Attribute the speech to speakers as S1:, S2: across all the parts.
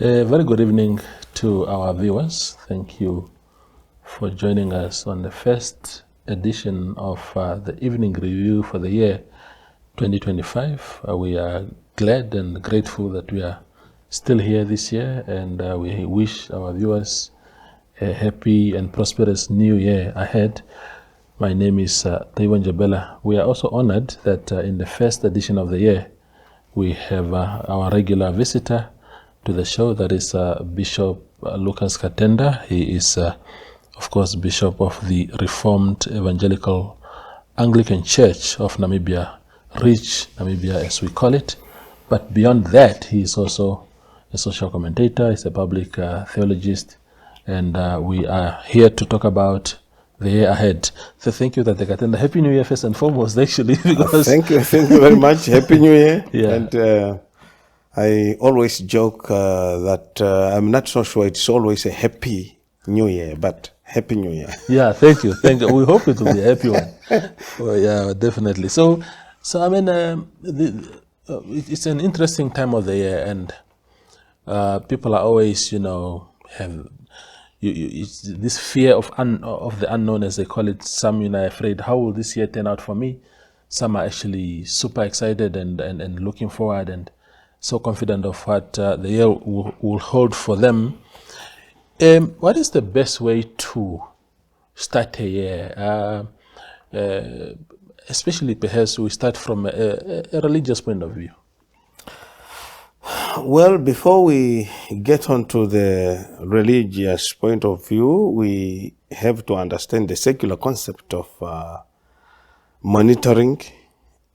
S1: A very good evening to our viewers. Thank you for joining us on the first edition of the evening review for the year 2025. We are glad and grateful that we are still here this year, and we wish our viewers a happy and prosperous new year ahead. My name is Evangelical. We are also honored that in the first edition of the year, we have our regular visitor to the show, that is Bishop Lukas Katenda. He is, of course, Bishop of the Reformed Evangelical Anglican Church of Namibia, Rich Namibia as we call it. But beyond that, he is also a social commentator, he's a public theologist, and we are here to talk about the year ahead. So thank you, Tate Katenda. Happy New Year first and foremost, actually. Because
S2: thank you very much. Happy New Year.
S1: Yeah.
S2: And I always joke that I'm not so sure it's always a happy New Year, but Happy New Year.
S1: Yeah, thank you. Thank you. We hope it will be a happy one. Well, yeah, definitely. So I mean, it's an interesting time of the year, and people are always, have it's this fear of the unknown, as they call it. Some, are afraid, how will this year turn out for me? Some are actually super excited and looking forward and so confident of what the year will hold for them. What is the best way to start a year? Especially perhaps we start from a religious point of view.
S2: Well, before we get onto the religious point of view, we have to understand the secular concept of monitoring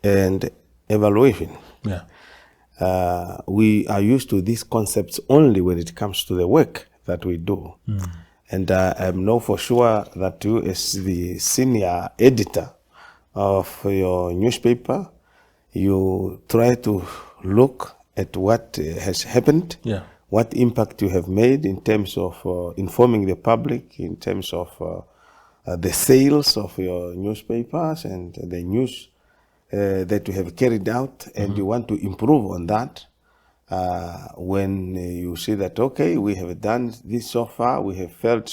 S2: and evaluation.
S1: Yeah.
S2: We are used to these concepts only when it comes to the work that we do. And I know for sure that you, as the senior editor of your newspaper, you try to look at what has happened,
S1: Yeah.
S2: what impact you have made in terms of informing the public, in terms of the sales of your newspapers and the news that you have carried out, and you want to improve on that. When you see that, okay, we have done this so far, we have felt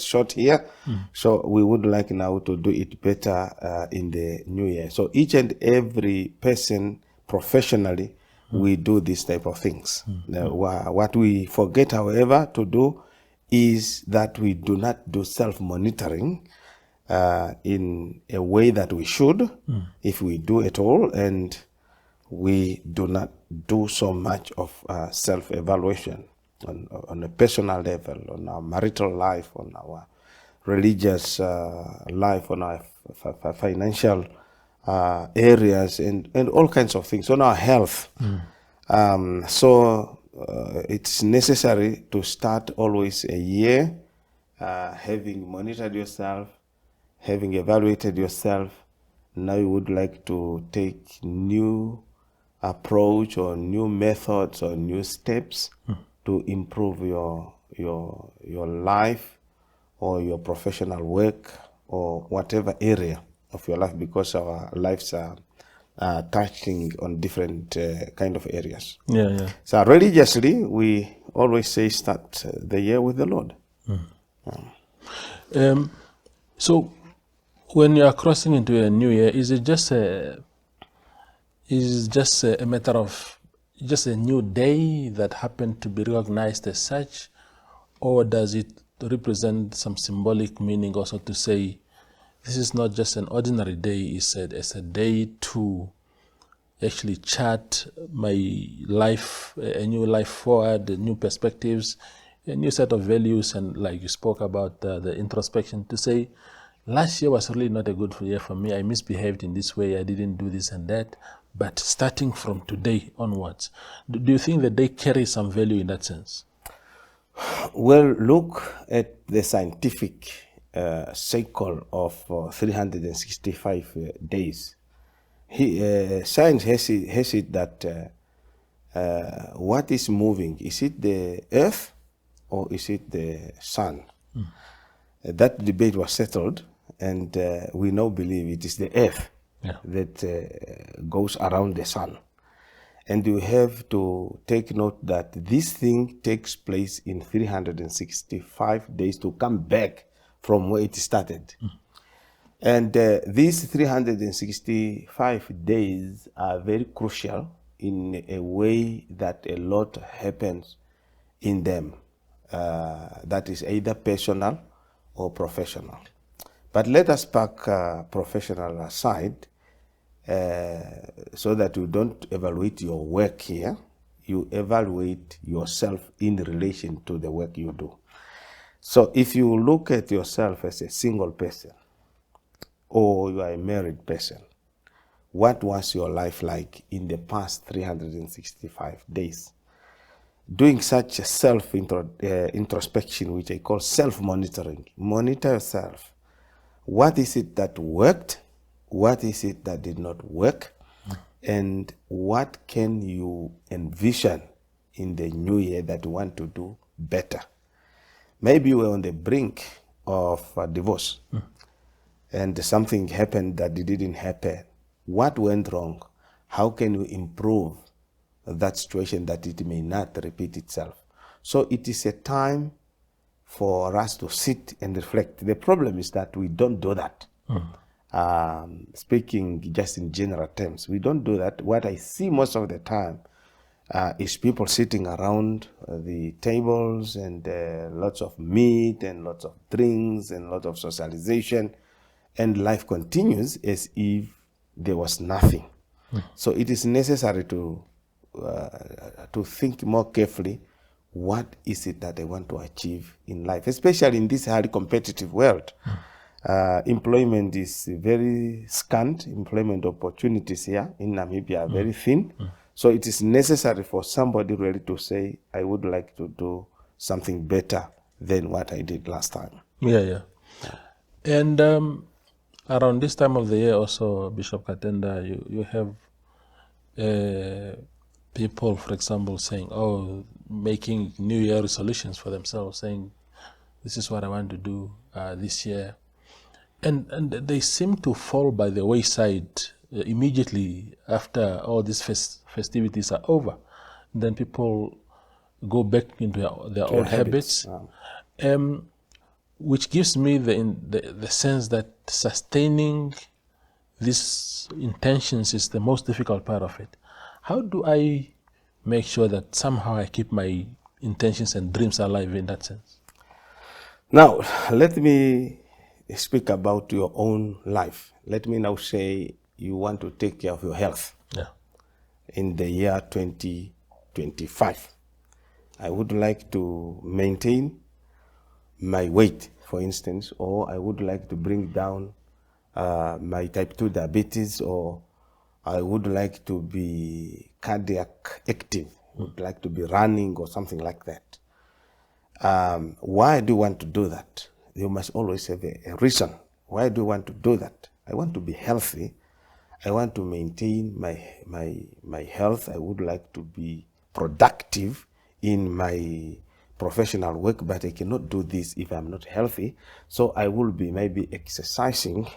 S2: short here, so we would like now to do it better in the new year. So each and every person professionally, we do this type of things. What we forget, however, to do is that we do not do self-monitoring in a way that we should, if we do at all, and we do not do so much of self-evaluation on a personal level, on our marital life, on our religious life, on our financial areas, and all kinds of things, on our health. So it's necessary to start always a year having monitored yourself, having evaluated yourself. Now you would like to take new approach or new methods or new steps to improve your life or your professional work or whatever area of your life, because our lives are touching on different kind of areas.
S1: Yeah.
S2: So religiously, we always say start the year with the Lord.
S1: So when you are crossing into a new year, is it just a matter of just a new day that happened to be recognized as such, or does it represent some symbolic meaning also to say this is not just an ordinary day, it's a day to actually chart my life, a new life forward, new perspectives, a new set of values, and like you spoke about the introspection, to say last year was really not a good year for me. I misbehaved in this way, I didn't do this and that. But starting from today onwards, do you think that they carry some value in that sense?
S2: Well, look at the scientific cycle of 365 days. Science has it that what is moving, is it the earth or is it the sun? That debate was settled, and we now believe it is the earth that goes around the sun. And you have to take note that this thing takes place in 365 days to come back from where it started. And these 365 days are very crucial in a way that a lot happens in them. That is either personal or professional. But let us park professional aside so that you don't evaluate your work here. You evaluate yourself in relation to the work you do. So if you look at yourself as a single person, or you are a married person, what was your life like in the past 365 days? Doing such a self-introspection, which I call self-monitoring. Monitor yourself. What is it that worked? What is it that did not work? And what can you envision in the new year that you want to do better? Maybe you were on the brink of divorce. And something happened that didn't happen. What went wrong? How can you improve that situation that it may not repeat itself? So it is a time for us to sit and reflect. The problem is that we don't do that. Speaking just in general terms, we don't do that. What I see most of the time is people sitting around the tables and lots of meat and lots of drinks and lots of socialization, and life continues as if there was nothing. So it is necessary to think more carefully, what is it that I want to achieve in life, especially in this highly competitive world. Employment is very scant. Employment opportunities here in Namibia are very thin. So it is necessary for somebody really to say, I would like to do something better than what I did last time.
S1: Yeah. And around this time of the year also, Bishop Katenda, you have people, for example, saying, making New Year resolutions for themselves, saying, this is what I want to do this year. And they seem to fall by the wayside immediately after all these festivities are over. Then people go back into their old habits. Which gives me the sense that sustaining these intentions is the most difficult part of it. How do I make sure that somehow I keep my intentions and dreams alive in that sense?
S2: Now, let me speak about your own life. Let me now say you want to take care of your health in the year 2025. I would like to maintain my weight, for instance, or I would like to bring down my type 2 diabetes, or I would like to be cardiac active, would like to be running or something like that. Why do you want to do that? You must always have a reason. Why do you want to do that? I want to be healthy. I want to maintain my health. I would like to be productive in my professional work, but I cannot do this if I'm not healthy. So I will be maybe exercising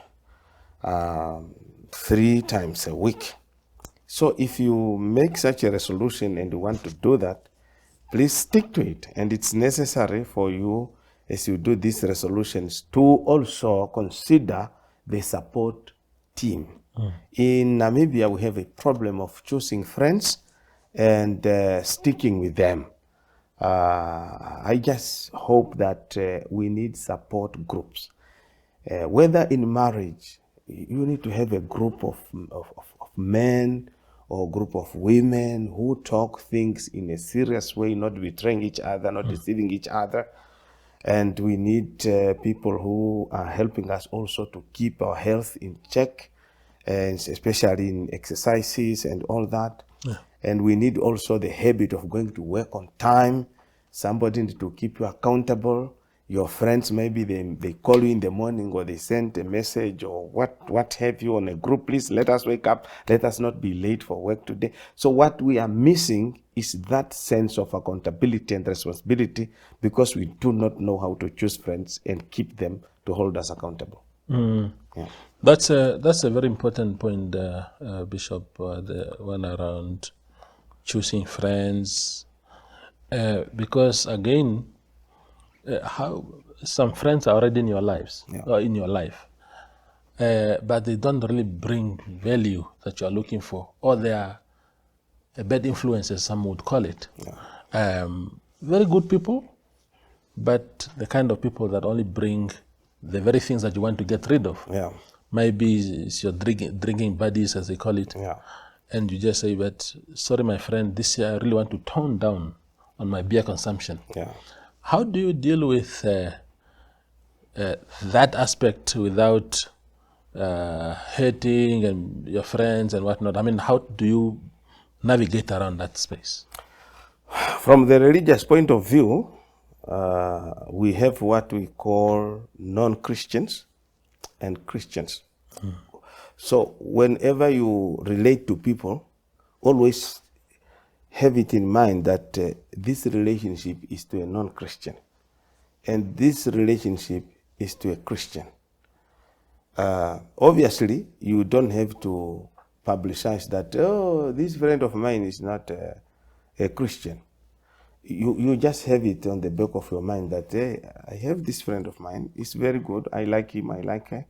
S2: 3 times a week. So if you make such a resolution and you want to do that, please stick to it. And it's necessary for you, as you do these resolutions, to also consider the support team. In Namibia, we have a problem of choosing friends and sticking with them. I just hope that we need support groups. Whether in marriage, you need to have a group of men or a group of women who talk things in a serious way, not betraying each other, not deceiving each other. And we need people who are helping us also to keep our health in check, and especially in exercises and all that. And we need also the habit of going to work on time. Somebody needs to keep you accountable. Your friends, maybe they call you in the morning, or they send a message, or what have you on a group. Please let us wake up. Let us not be late for work today. So what we are missing is that sense of accountability and responsibility, because we do not know how to choose friends and keep them to hold us accountable. Yeah.
S1: That's a very important point, Bishop, the one around choosing friends, because again, how some friends are already in your lives, or in your life, but they don't really bring value that you are looking for, or they are bad influences, some would call it. Very good people, but the kind of people that only bring the very things that you want to get rid of. Maybe it's your drinking buddies, as they call it. And you just say, but sorry, my friend, this year I really want to tone down on my beer consumption. How do you deal with that aspect without hurting and your friends and whatnot? I mean, how do you navigate around that space?
S2: From the religious point of view, we have what we call non-Christians and Christians. So whenever you relate to people, always have it in mind that this relationship is to a non-Christian and this relationship is to a Christian. Obviously, you don't have to publicize that, oh, this friend of mine is not a Christian. You just have it on the back of your mind that, hey, I have this friend of mine, he's very good, I like him, I like her.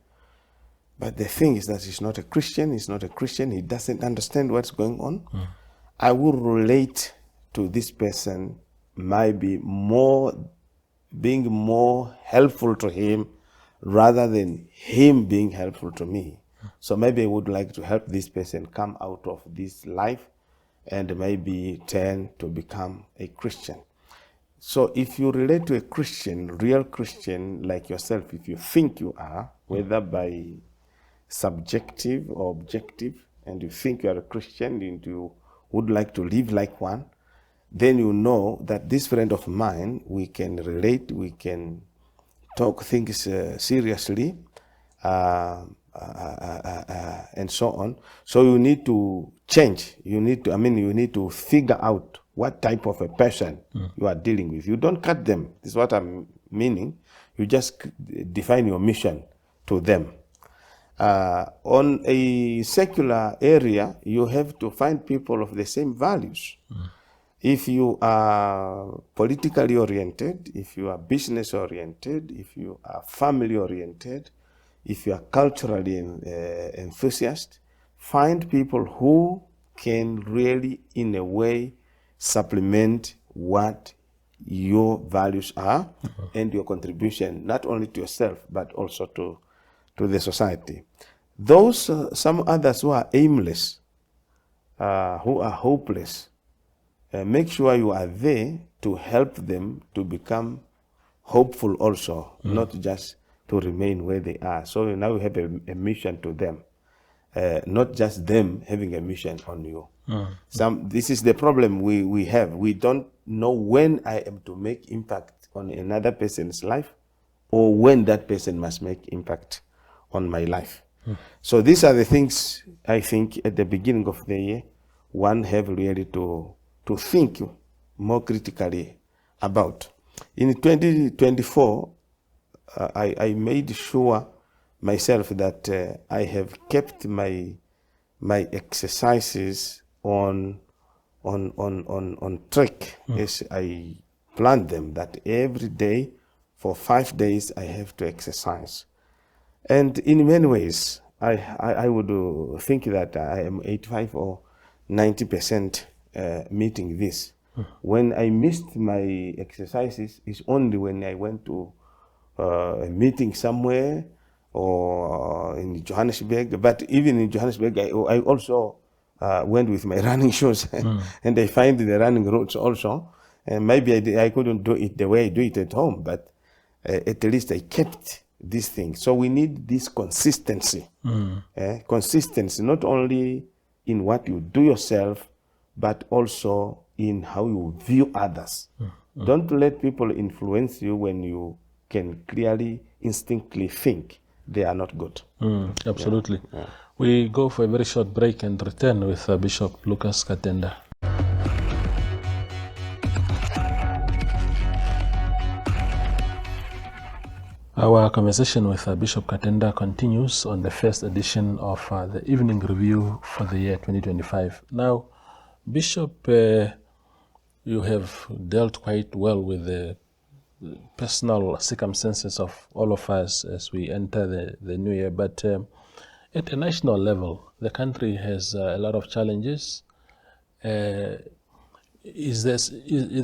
S2: But the thing is that he's not a Christian, he doesn't understand what's going on. I will relate to this person, maybe being more helpful to him rather than him being helpful to me. So maybe I would like to help this person come out of this life and maybe turn to become a Christian. So if you relate to a Christian, real Christian like yourself, if you think you are, whether by subjective or objective, and you think you are a Christian and you would like to live like one, then you know that this friend of mine, we can relate, we can talk things seriously, and so on. So you need to change. You need to figure out what type of a person you are dealing with. You don't cut them. This is what I'm meaning. You just define your mission to them. On a secular area, you have to find people of the same values. If you are politically oriented, if you are business oriented, if you are family oriented, if you are culturally enthusiastic, find people who can really, in a way, supplement what your values are and your contribution, not only to yourself, but also to the society. Those, some others who are aimless, who are hopeless, make sure you are there to help them to become hopeful also, not just to remain where they are. So now you have a mission to them, not just them having a mission on you. This is the problem we have. We don't know when I am to make impact on another person's life or when that person must make impact on my life. So these are the things I think at the beginning of the year one have really to think more critically about. In 2024, I made sure myself that I have kept my exercises on track as I planned them, that every day for 5 days I have to exercise. And in many ways, I would think that I am 85 or 90% meeting this. When I missed my exercises, it's only when I went to a meeting somewhere or in Johannesburg. But even in Johannesburg, I also went with my running shoes and I find the running routes also. And maybe I couldn't do it the way I do it at home, but at least I kept this thing. So we need this consistency. Consistency, not only in what you do yourself, but also in how you view others. Don't let people influence you when you can clearly, instinctively think they are not good.
S1: Absolutely. We go for a very short break and return with Bishop Lukas Katenda. Our conversation with Bishop Katenda continues on the first edition of the Evening Review for the year 2025. Now, Bishop, you have dealt quite well with the personal circumstances of all of us as we enter the new year, but at a national level, the country has a lot of challenges. Is the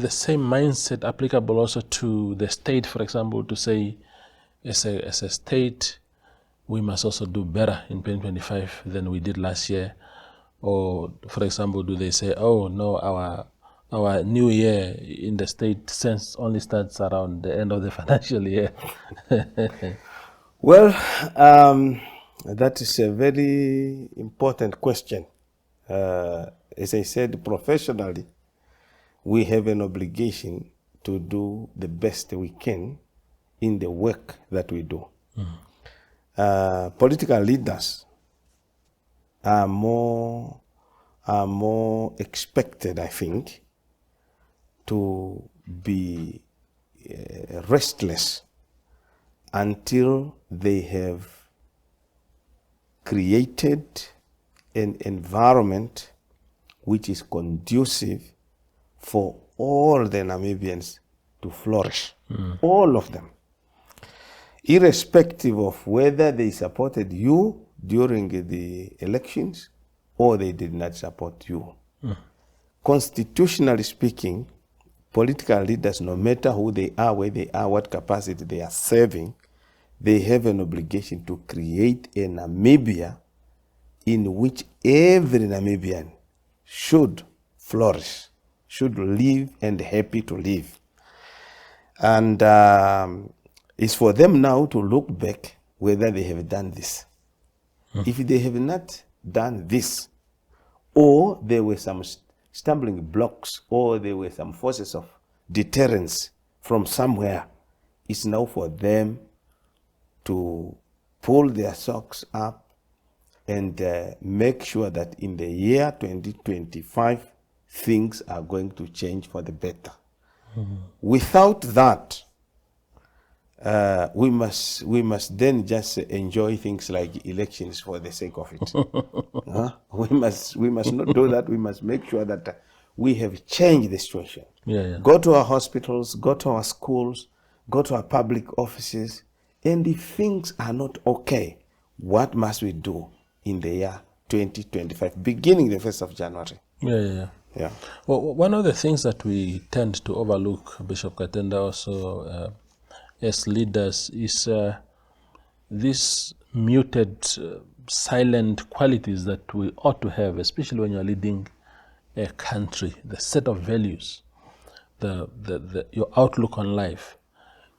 S1: same mindset applicable also to the state, for example, to say, as a state, we must also do better in 2025 than we did last year? Or, for example, do they say, oh no, our new year in the state sense only starts around the end of the financial year?
S2: Well, that is a very important question. As I said, professionally, we have an obligation to do the best we can in the work that we do. Political leaders are more expected, I think, to be restless until they have created an environment which is conducive for all the Namibians to flourish, all of them, irrespective of whether they supported you during the elections or they did not support you. Constitutionally speaking, political leaders, no matter who they are, where they are, what capacity they are serving, they have an obligation to create a Namibia in which every Namibian should flourish, should live and happy to live. And it's for them now to look back whether they have done this. If they have not done this, or there were some stumbling blocks, or there were some forces of deterrence from somewhere, it's now for them to pull their socks up and make sure that in the year 2025, things are going to change for the better. Without that, we must then just enjoy things like elections for the sake of it. We must not do that. We must make sure that we have changed the situation. Go to our hospitals, go to our schools, go to our public offices, and if things are not okay, what must we do in the year 2025, beginning the 1st of January?
S1: Yeah. Well, one of the things that we tend to overlook, Bishop Katenda, also as leaders, is these muted, silent qualities that we ought to have, especially when you're leading a country, the set of values, your outlook on life.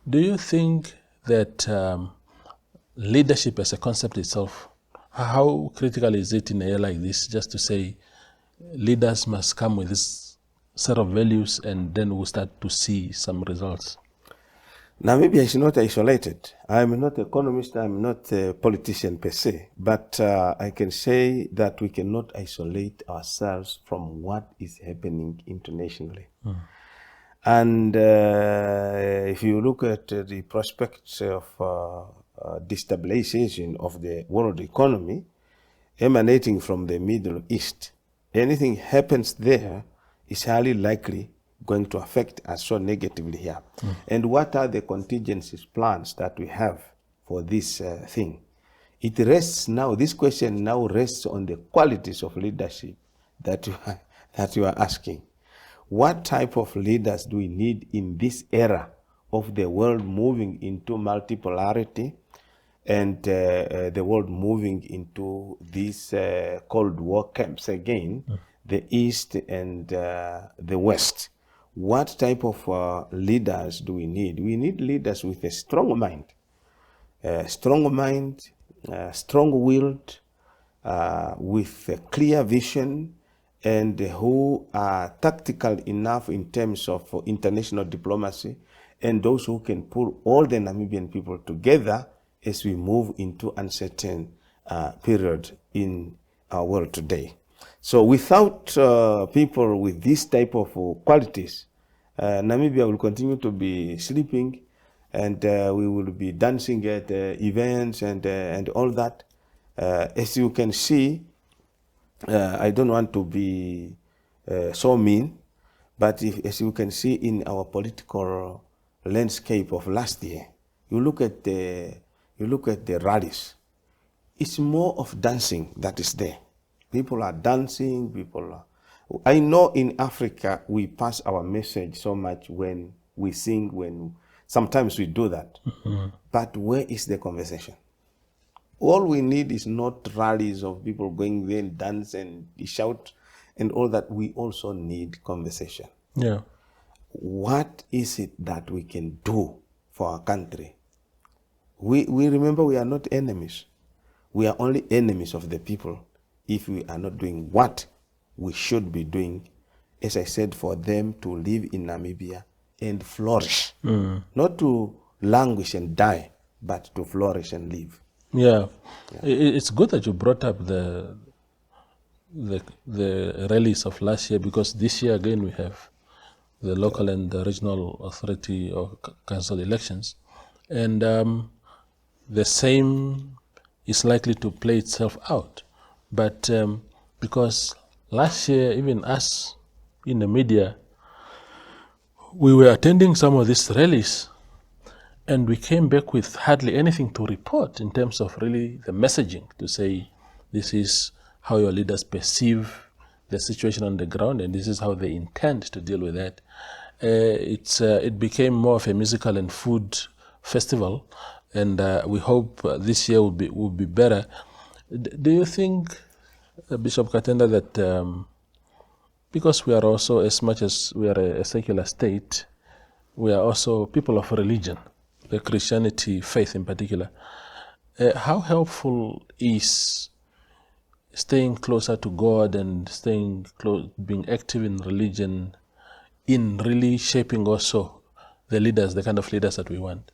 S1: Do you think that leadership as a concept itself, how critical is it in a year like this, just to say leaders must come with this set of values and then we'll start to see some results?
S2: Namibia is not isolated. I'm not an economist, I'm not a politician per se, but I can say that we cannot isolate ourselves from what is happening internationally. And if you look at the prospects of destabilization of the world economy emanating from the Middle East, anything happens there is highly likely going to affect us so negatively here. And what are the contingencies plans that we have for this thing? It rests now, this question now rests on the qualities of leadership that you are asking. What type of leaders do we need in this era of the world moving into multipolarity and the world moving into these Cold War camps again, the East and the West? What type of leaders do we need? We need leaders with a strong mind, strong-willed, with a clear vision, and who are tactical enough in terms of international diplomacy, and those who can pull all the Namibian people together as we move into uncertain period in our world today. So without people with this type of qualities, Namibia will continue to be sleeping, and we will be dancing at events and all that. As you can see, I don't want to be so mean. But as you can see in our political landscape of last year, you look at the rallies. It's more of dancing that is there. People are dancing. I know in Africa we pass our message so much when we sing. When sometimes we do that, but where is the conversation? All we need is not rallies of people going there and dance and shout and all that. We also need conversation.
S1: Yeah.
S2: What is it that we can do for our country? We remember we are not enemies. We are only enemies of the people if we are not doing what we should be doing, as I said, for them to live in Namibia and flourish. Not to languish and die, but to flourish and live.
S1: Yeah. It's good that you brought up the rallies of last year, because this year again we have the local and the regional authority or council elections, and the same is likely to play itself out. But because last year, even us in the media, we were attending some of these rallies, and we came back with hardly anything to report in terms of really the messaging to say this is how your leaders perceive the situation on the ground and this is how they intend to deal with that. It became more of a musical and food festival, and we hope this year will be better. Do you think, Bishop Katenda, that because we are also, as much as we are a secular state, we are also people of religion, the Christianity faith in particular, how helpful is staying closer to God and being active in religion in really shaping also the leaders, the kind of leaders that we want?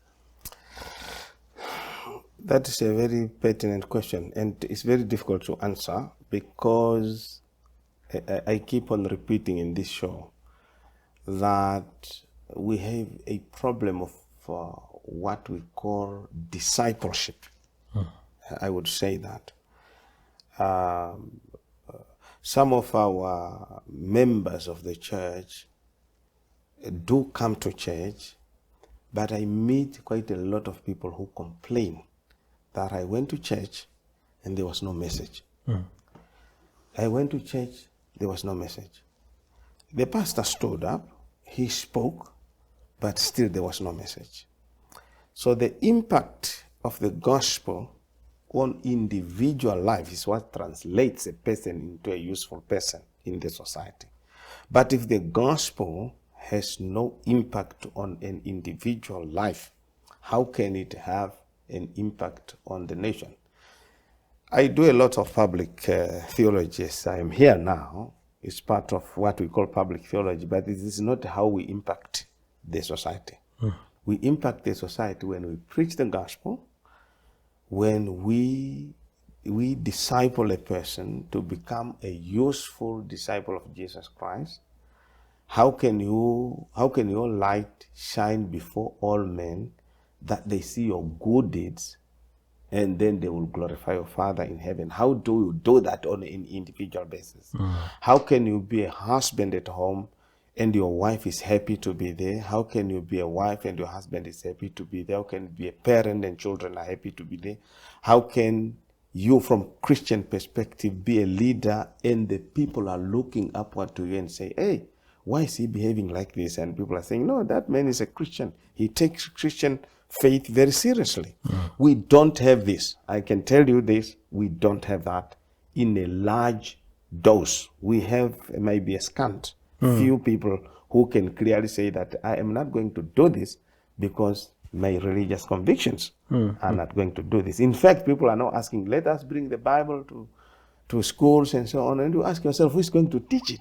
S2: That is a very pertinent question, and it's very difficult to answer because I keep on repeating in this show that we have a problem of what we call discipleship. I would say that. Some of our members of the church do come to church, but I meet quite a lot of people who complain that I went to church and there was no message. I went to church, there was no message. The pastor stood up, he spoke, but still there was no message. So the impact of the gospel on individual life is what translates a person into a useful person in the society. But if the gospel has no impact on an individual life, how can it have an impact on the nation? I do a lot of public theology as I am here now. It's part of what we call public theology, but this is not how we impact the society. We impact the society when we preach the gospel, when we disciple a person to become a useful disciple of Jesus Christ. How can your light shine before all men, that they see your good deeds and then they will glorify your Father in heaven? How do you do that on an individual basis? How can you be a husband at home and your wife is happy to be there? How can you be a wife and your husband is happy to be there? How can you be a parent and children are happy to be there? How can you, from Christian perspective, be a leader and the people are looking upward to you and say, hey, why is he behaving like this? And people are saying, no, that man is a Christian. He takes Christian faith very seriously. We don't have this. I can tell you this, we don't have that in a large dose. We have maybe a scant few people who can clearly say that I am not going to do this because my religious convictions are not going to do this. In fact, people are now asking, let us bring the Bible to schools and so on. And you ask yourself, who is going to teach it?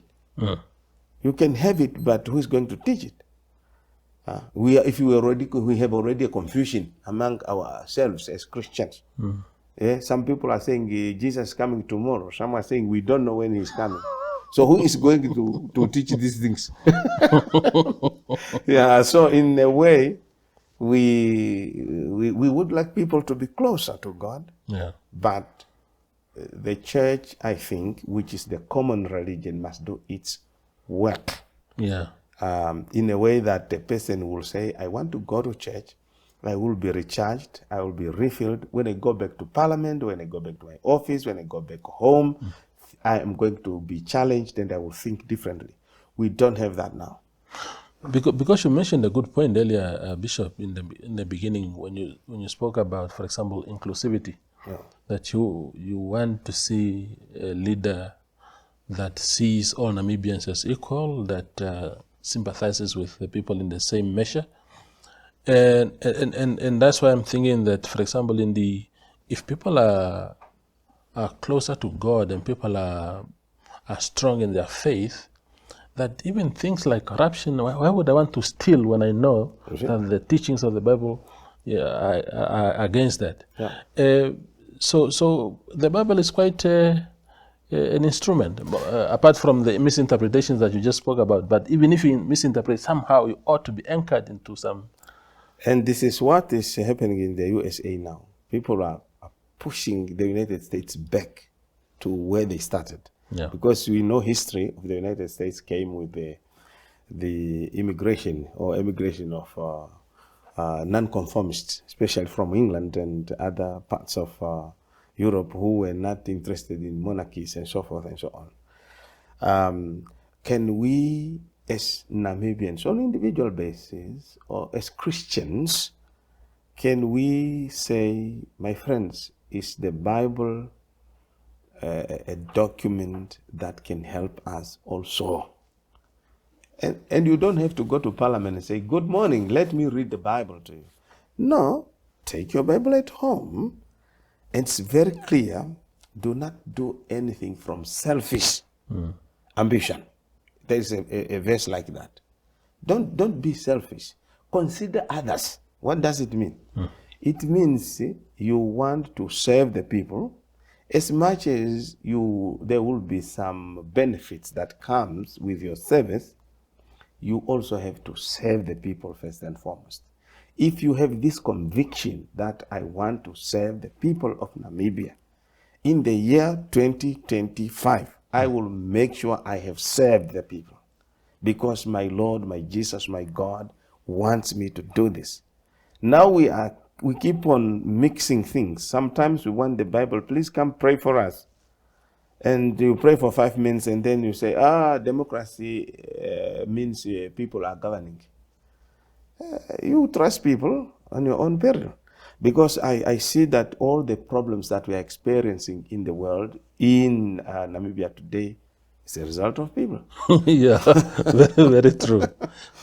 S2: You can have it, but who is going to teach it? We have already a confusion among ourselves as Christians. Some people are saying Jesus is coming tomorrow. Some are saying we don't know when he's coming. So who is going to teach these things? So in a way, we would like people to be closer to God. But the church, I think, which is the common religion, must do its work.
S1: Yeah.
S2: In a way that the person will say, I want to go to church, I will be recharged, I will be refilled. When I go back to Parliament, when I go back to my office, when I go back home, I am going to be challenged and I will think differently. We don't have that now.
S1: Because you mentioned a good point earlier, Bishop, in the beginning when you spoke about, for example, inclusivity, that you want to see a leader that sees all Namibians as equal, that sympathizes with the people in the same measure, and that's why I'm thinking that, for example, if people are closer to God and people are strong in their faith, that even things like corruption, why would I want to steal when I know that the teachings of the Bible are against that?
S2: Yeah.
S1: So the Bible is quite an instrument, apart from the misinterpretations that you just spoke about. But even if you misinterpret, somehow you ought to be anchored into some.
S2: And this is what is happening in the USA now. People are pushing the United States back to where they started.
S1: Yeah.
S2: Because we know history of the United States came with the immigration of nonconformists, especially from England and other parts of Europe who were not interested in monarchies and so forth and so on. Can we, as Namibians, on an individual basis, or as Christians, can we say, my friends, is the Bible a document that can help us also? And you don't have to go to Parliament and say, good morning, let me read the Bible to you. No, take your Bible at home. It's very clear, do not do anything from selfish ambition. There is a verse like that. Don't be selfish. Consider others. What does it mean? It means you want to serve the people as much as there will be some benefits that comes with your service. You also have to serve the people first and foremost. If you have this conviction that I want to serve the people of Namibia, in the year 2025, I will make sure I have served the people, because my Lord, my Jesus, my God wants me to do this. Now we keep on mixing things. Sometimes we want the Bible, please come pray for us. And you pray for 5 minutes and then you say, democracy means people are governing. You trust people on your own peril. Because I see that all the problems that we are experiencing in the world, in Namibia today, is a result of people.
S1: Yeah, very true.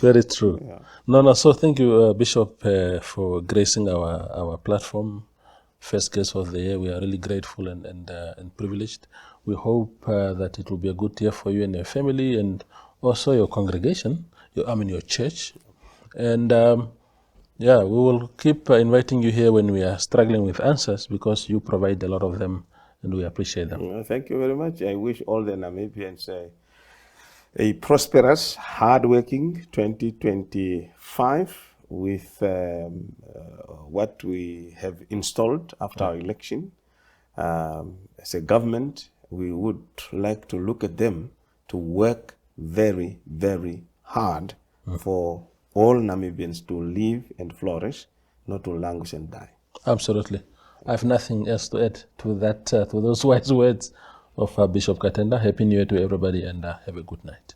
S1: Very true.
S2: Yeah.
S1: No, so thank you, Bishop, for gracing our platform. First guest of the year. We are really grateful and privileged. We hope that it will be a good year for you and your family, and also your congregation, your church. And we will keep inviting you here when we are struggling with answers, because you provide a lot of them and we appreciate them.
S2: Well, thank you very much. I wish all the Namibians a prosperous, hardworking 2025 with what we have installed after our election. As a government, we would like to look at them to work very, very hard for all Namibians to live and flourish, not to languish and die.
S1: Absolutely. I have nothing else to add to that, to those wise words of Bishop Katenda. Happy New Year to everybody, and have a good night.